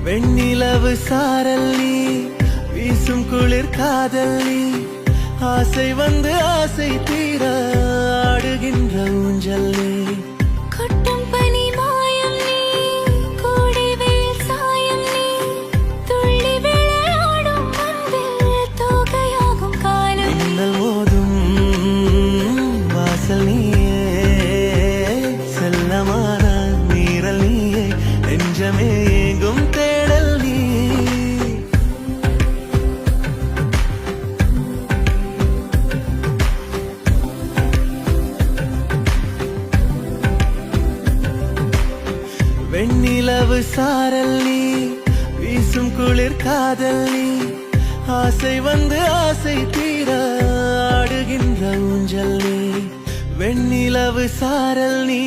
வெண்ணிலவு சாரல் நீ, வீசும் குளிர் காதல் நீ, ஆசை வந்து ஆசை தீர ஆடுகின்ற ஊஞ்சல் நீ. கொட்டும் பனி மாயம் நீ, கோடை வெயில் சாயம் நீ, துள்ளி விளையாடும் அன்பில் தோகையாகும் காலம் நீ. மின்னல் மோதும் வாசல் நீயே, செல்லமான நீரல் நீயே, நெஞ்சமே எங்கும் தேடல் நீ. வெண்ணிலவு சாரல் நீ, வீசும் குளிர் காதல் நீ, ஆசை வந்து ஆசை தீர ஆடுகின்ற ஊஞ்சல் நீ. வெண்ணிலவு சாரல் நீ.